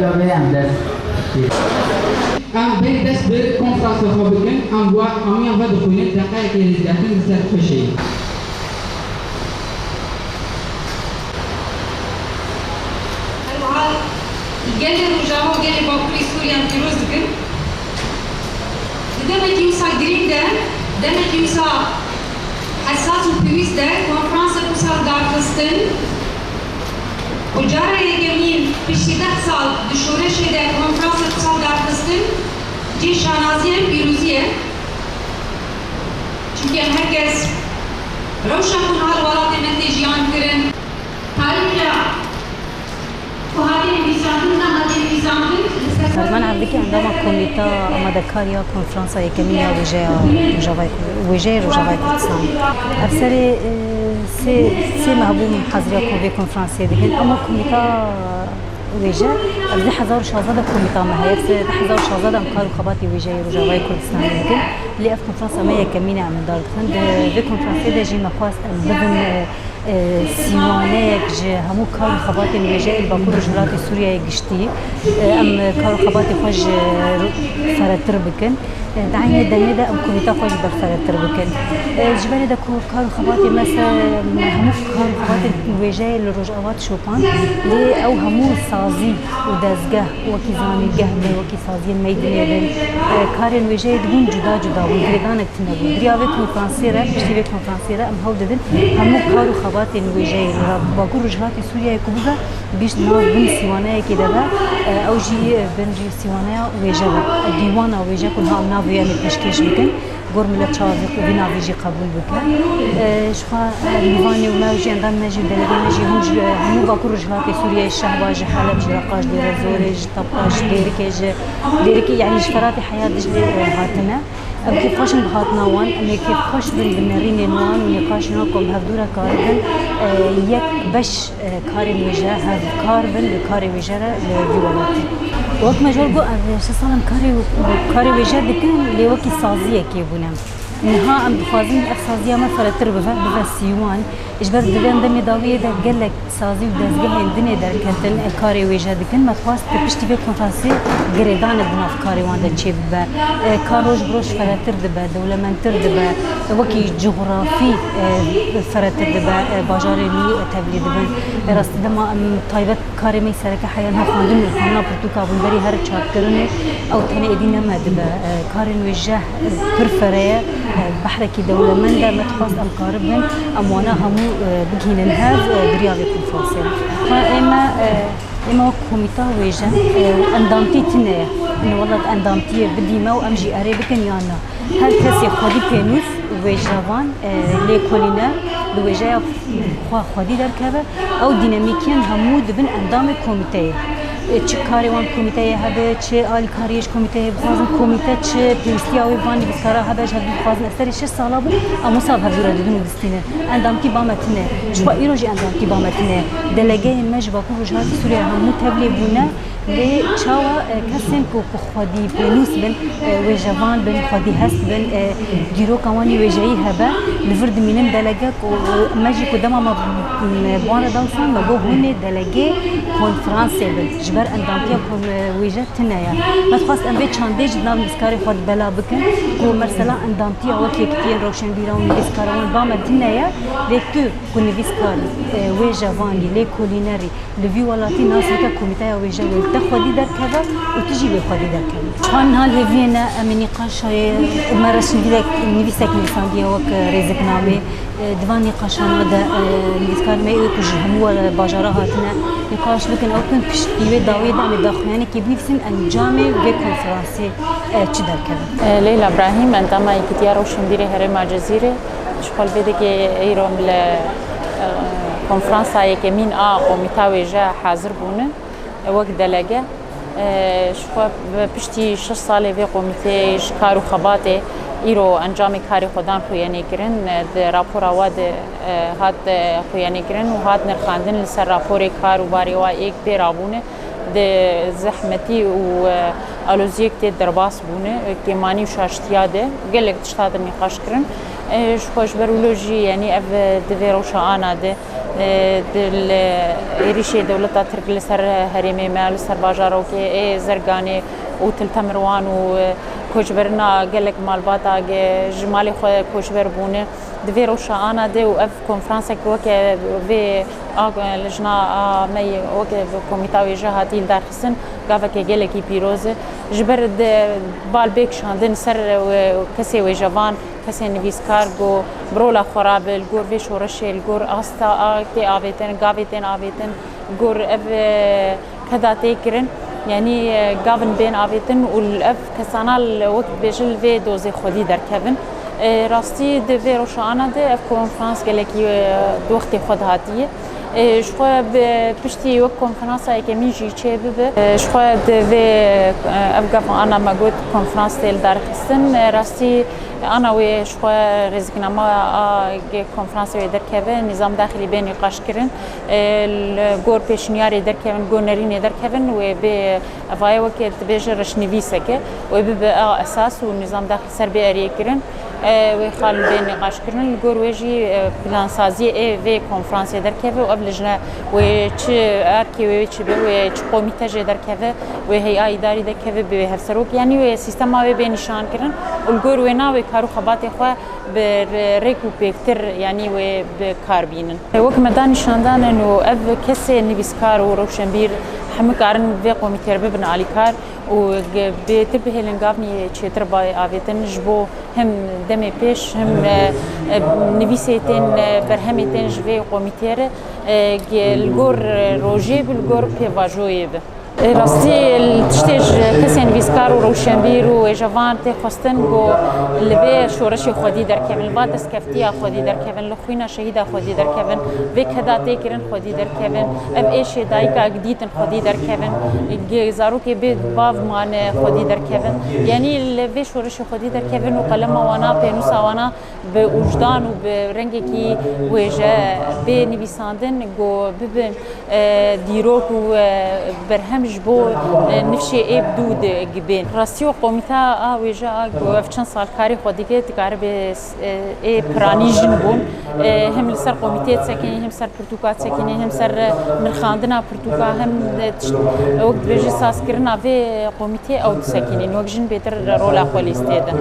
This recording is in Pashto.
یا بریم دست ام به دست به کنفرانس خواب بکن ام و امی ام و دخونه دقیقه که دهتن بسر خوشی گل روجاوا و گل باکوری سوریان پیروز بکن دمه که میسا گرین ده دمه که میسا حساس و پیویز ده کنفرانس بسال دارتستن و جاره یکمین پیشی 10 سال دشورش ده کنفرانس بسال دارتستن جی شانازیه پیروزیه چونکه هرگز روشن کن هر ولات من جیان کرن تاریخ من عندك عندما كوميتا مدكاريا كونفرنسا يكمية وجاي رجاء كردستان أبصري سي مهبوم حضريا كوفي كونفرنسية دهين أما كوميتا وجا أبدي حزار شازادة كوميتا ما هي حزار شازادة أمكار وخباتي وجاي رجاء كردستان دهين اللي أف كونفرنسا ما يكمية عم دار دخن ده كونفرنسية ده جي مخواست بدن سیوانه که همو کار خبات نویجه الباکور جلات سوریه گشتی ام کار خبات خوش فراتر بکن دعینه دنیده ام کویتا خوش بر فراتر بکن جبری ده کار خبات مثلا همو کار خبات نویجه لرجعات شوپان لی او همو سازی و دزگه وکی زانیگه به وکی سازی میدانی بین کار نویجه دون جدا و گردانک تنبود دریاوی کنفرانسی را پشتی کنفرانسی را ام هاو دادن همو کار خبات نویجه باکور جلات سوریه کوبا بیشتر ناو بن سیوانه کی دبا او جی بن سیوانه ویجه دیوانه ویجه کنها ناوی ام تشکیش بکن گور ملت چاوی کو بنا ویجی قبول بکن شخا دیوانه و ناوی اندام نجی دلگی نجی همو باکور جلات سوریه شهباج حلب جرقاش دیر زورج طبقاش دیرکی یعنی شفرات حیات دجلی هاتنه ام كيف خوش بهاتنا وان ام كيف خوش بالنرين نوان ونقاشنا كم هفدورا كاربن يك بش كار وجه هذا كاربن لكار وجه لفيولاتي وقت ما جربوا شو صار كار وجه دكان لوكي سازيه كيبونم نها ام بخازين افسازيه ما فرتر بفا سيوان اجبر دلان دمي داويه ده قال لك سازي ودزغه الدنيا در كتن كاري وجه دكن ما خواست بيشتي في كونفرنسي غريدان دنا كاري وان ده تشيب كاروج بروش فرتر دبا دولمنتر دبا وكي جغرافي فرتر دبا باجاري لي تبلي دبن راست دما طيبت كاري مي سرك حيانها خاندن الخانه برتوكا بنبري هر تشاركرني او تني ادينا ما دبا كاري وجه برفريه بحركي دولة من ده متخصص القاربن أموانا همو بجهين هذا برياضة الفاصل إما كوميتا ويجا أندامتي تنايا إنه والله أندامتي بدي ما وأمجي أريبكن يانا هل كسي خدي بينوس ويجافان لي كولينا لويجا خدي دركبه أو ديناميكيا همو دبن أندام كوميتا چه کاری وان کمیته هبه چه آل کاریش کمیته بخوازم کمیته چه پیوستیاوی وانی بسکارا هبه جد بخوازم استری 6 ساله بود اما صاحب هزوره دادن بستینه اندام کی بامتنه شو ایروجی اندام کی بامتنه دلگه مج باکو رجات سوریه همو تبلی بونه لی چاوا کسین کو خودی پلوس بن و جوان بن خودی هست بن گیرو کوانی وجهی هبه لفرد مینم دلگه کو مجی کو دما ما بوانه دانسان ما بو هونه دلگه کنفرانسه بن جبر اندامتیا کو وجه تنایا ما خواست ام به چاندج نام بسکاری خود بلا بکن کو مثلا اندامتیا وقتی کتیر روشن بیرون بسکارون با ما تنایا لیکتو کو نویسکار و جوانی لی کولینری لوی ولاتی ناسا که کمیته وجه تخودي دركبه وتجي بخودي دركبه. شان هال هفينا من نقاشة مرة شنديلك نفسك نفسانية وك رزق نامي دوان نقاشنا ده نفسكار ما يكوج همو باجارها هاتنا نقاش لكن أو كن بشتي داوي ده مداخل يعني كيف نفسن أنجامي بكونفرنسي چه دركبه. ليلى إبراهيم عندما يكتيار وشنديري هرم الجزيرة شغل بدك يروم ل کنفرانس که من قومیتا وجه حاضر بونه وقت دلگه شو پشتی 6 ساله و قومیته کار و خباته ایرو انجام کاری خودان خویانی کرن د راپور آواد هات خویانی کرن و هات نرخاندن لسر راپور کار و باری و یک برابونه د زحمتی و آلوزیک تی درباس بونه که مانی و شاشتیاده گلک تشتاد نقاش کرن شوش برولوژی یعنی اف دویروشا آناده دل إيريشي دولة ترك لسر هرمي مال لسر باجارو كي زرقاني وتلتا مروان وكوجبرنا قالك مالباتا جمالي خو كوجبر بونه دفي روشا انا دي واف كونفرنسك وكي في لجنا مي وكي كوميتاوي جهاتي دار حسن قافك قالك بيروز جبر بالبيك شاندن سر كسي وجوان كسي نفيسكار جو برولا خراب الجور في شورشي الجور استا كي افيتن غافيتن افيتن جور اف كذا تيكرن يعني قابن بين افيتن والاف كسانال وقت بجل في دوزي خدي در كيفن راستي دفي روشانا دي اف كونفرنس قالكي دوختي خد هاتيه شخوا بشتي وك كونفرنس هيك ميجي تشيبب شخوا دفي افقف انا ما قلت كونفرنس تيل دار خسن راستي انا وي شخوا رزقنا ما كونفرنس وي در كيفن نظام داخلي بين نقاش كرن الجور بيشنياري در كيفن جونرين در كيفن و ب افاي وكيل تبيجر رشنيفيسك و ب اساس والنظام داخلي سربي اري كرن ويخال بين نقاش كرن الجور ويجي بلان سازي اي في كونفرنس در كيفن وقبلجنا ويش اركي ويش بي ويش قوميته در كيفن وهي اداري در كيفن بهفسروك يعني وي سيستم ما بين نشان كرن والجور وينا كارو خباتي خو بريكو بيكتر يعني وبكاربين وك مدان شاندان انه اف كسي نبيسكار وروشنبير حمك ارن في قوميتير ببن علي كار وبتبه لنقابني تشيتر باي افيتن جبو هم دمي بيش هم نبيسيتين برهميتين جبي قوميتير الجور روجي بالجور بيفاجويب راستي التشتيج كسين بيسكار وروشنبير وجوان تخستن جو لبي شورشي خودي در كيفن الباتس كفتيا خودي در كيفن لخوينا شهيدا خودي در كيفن بك هدا تيكرن خودي در كيفن اب ايش دايكا جديدن خودي در كيفن زاروكي بيد باف مان خودي در كيفن يعني لبي شورشي خودي در كيفن وقلم وانا بينوسا وانا بوجدان وبرنجكي وجا بنبيساندن جو ببن ديروك وبرهم جبو نفشي ابدود جبين راسيو قوميتا ويجا وفشان صار كاري خوديكي تكارب اي براني جنبون هم لسر قوميتات ساكنين هم سر برتوكات ساكنين هم سر من خاندنا برتوكا هم وقت بيجي ساس كرنا في قوميتي او ساكنين وقت جن بيتر رولا خولي استيدا